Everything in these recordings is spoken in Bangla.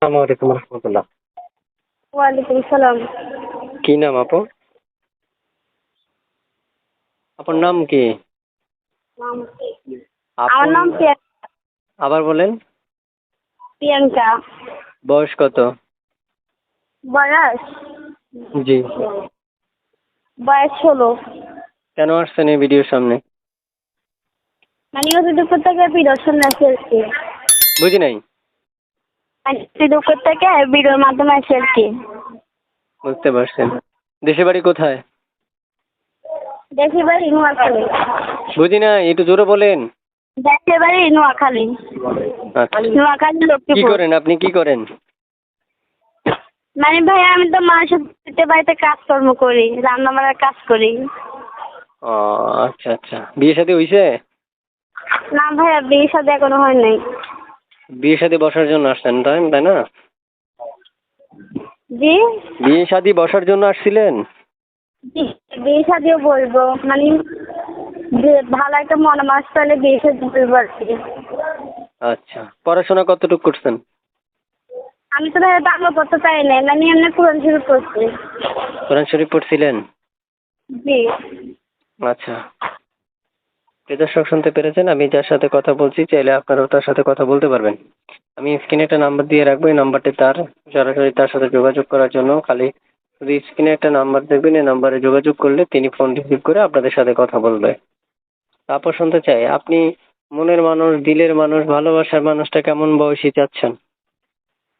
আসসালামু আলাইকুম রহমতুল্লাহ। ওয়ালাইকুম সালাম। কি নাম আপু? আপনার নাম কি? আমার আপন নাম আবার বলেন। প্রিয়াঙ্কা। বয়স কত? বয়স জি। বয়স 16। কেন আসছেন এই ভিডিওর সামনে? মানে দুপুর থেকে ভিডিও শুনে আসছি। বুঝি নাই। দুপুর থেকে ভিডিওর মাধ্যমে আসছি। বুঝতে পারছেন। দেশে বাড়ি কোথায়? দেশের বাড়ি নোয়াখালী। বুঝি নাই, একটু জোরে বলেন। দেশের বাড়ি নোয়াখালী। আচ্ছা। নোয়াখালী কি লক্ষ্মীপুর। করেন আপনি, কি করেন? মানে ভাই আমি তো মানুষের বাড়িতে কাজকর্ম করি, রান্না বান্নার কাজ করি। ও আচ্ছা আচ্ছা, বিয়ে শাদী হইছে? না ভাইয়া, বিয়ে সাথে এখনো হয় নাই। বিয়ে শাদী বসার জন্য আসছেন তাই না? জি বিয়ে শাদী বসার জন্য আসছিলেন? জি, বিয়ে সাথেও বলবো, মানে যে ভালো একটা মনোমাস পেলে বিয়ে সাথে বলবো আর কি। আচ্ছা, পড়াশোনা কতটুকু করছেন? আমি তো ভাইয়া বাংলা পড়তে পারি না, মানে এমনি কোরআন শরীফ পড়ছি। কোরআন শরীফ পড়ছিলেন? জি আচ্ছা। প্রিয় দর্শক, শুনতে পেরেছেন আমি যার সাথে কথা বলছি, চাইলে আপনারাও তার সাথে কথা বলতে পারবেন। আমি স্ক্রিনে একটা নাম্বার দিয়ে রাখবো, এই নাম্বারটি তার সরাসরি তার সাথে যোগাযোগ করার জন্য খালি শুধু স্ক্রিনে একটা নাম্বার দেখবেন, এই নাম্বারে যোগাযোগ করলে তিনি ফোন রিসিভ করে আপনাদের সাথে কথা বলবে। তারপর শুনতে চাই, আপনি মনের মানুষ, দিলের মানুষ, ভালোবাসার মানুষটা কেমন বয়সী চাচ্ছেন?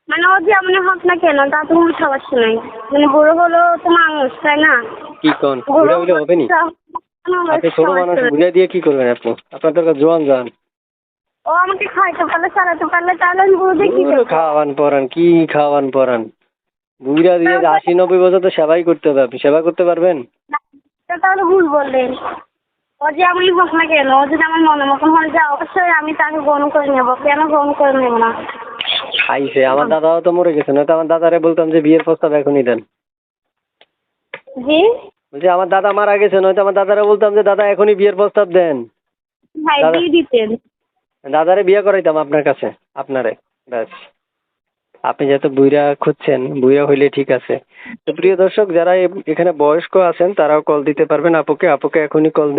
মানে ও যেমন হোক না কেন, তা তো কোনো সমস্যা নাই। মানে বুড়ো হলো তো মানুষ, তাই না? কি কোন, বুড়ো বুড়া হইলে হবে নি? হলো আপনি ছোট মানুষ, সমস্যা নাই। বুঝা দিয়ে কি করবেন আপনি? আপনার দরকার জোয়ান যান। ও আমাকে খাইতে পারলে, চালাতে পারলে, তাহলে আমি বুড়ো দিয়ে কি করবো? খাওয়ান পরান, কি খাওয়ান পরান? বুড়া দিয়ে 80-90 বছর তো সেবাই করতে হবে, আপনি সেবা করতে পারবেন? তাহলে ভুল বললেন। ও যেমনই হোক না কেন, ও যদি আমার মনের মতন হয়ে যায়, অবশ্যই আমি তাকে গ্রহণ করে নেবো। কেন গ্রহণ করে নেবো না? আইসে, আমার দাদাও তো মরে গেছে, নয়তো আমার দাদারে বলতাম যে বিয়ের প্রস্তাব এখনই দেন। জি বলছি আমার দাদা মারা গেছে, নয়তো আমার দাদারে বলতাম যে দাদা এখনই বিয়ের প্রস্তাব দেন। ভাই দাদা, দিয়ে দিতেন। দাদারে বিয়ে করাইতাম আপনার কাছে, আপনারে। ব্যাস। আপনি যেহেতু বুইড়া খুঁজছেন, বুইড়া হইলে ঠিক আছে। তো প্রিয় দর্শক, যারা এখানে বয়স্ক আছেন তারাও কল দিতে পারবেন আপুকে। আপুকে এখনই কল দেন।